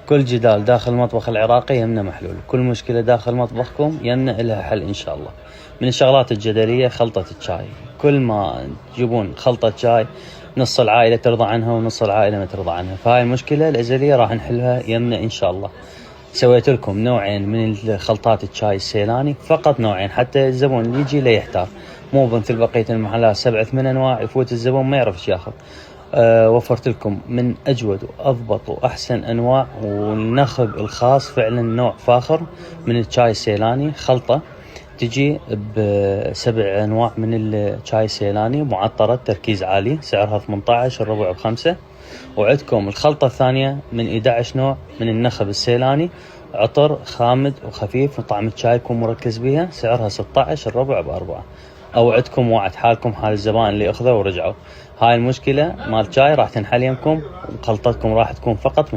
كل جدال داخل المطبخ العراقي يمنا محلول، كل مشكلة داخل مطبخكم يمنا إلها حل إن شاء الله. من الشغلات الجدلية خلطة الشاي، كل ما تجيبون خلطة شاي نص العائلة ترضى عنها ونص العائلة ما ترضى عنها، فهاي المشكلة الأزلية راح نحلها يمنا إن شاء الله. سويت لكم نوعين من خلطات الشاي السيلاني، فقط نوعين حتى الزبون اللي يجي لا يحتار، مو مثل بقية المحلات 7-8 أنواع يفوت الزبون ما يعرف ايش ياخذ. وفرت لكم من أجود وأضبط وأحسن أنواع، والنخب الخاص فعلا نوع فاخر من الشاي السيلاني. خلطة تجي ب7 أنواع من الشاي السيلاني معطرة تركيز عالي، سعرها 18 الربع ب5. وعندكم الخلطة الثانية من 11 نوع من النخب السيلاني، عطر خامد وخفيف وطعم الشاي يكون مركز بيها، سعرها 16 الربع ب4. او عندكم وعد حالكم حال الزبائن اللي اخذوا ورجعوا. هاي المشكلة مال شاي راح تنحل يمكم، وخلطتكم راح تكون فقط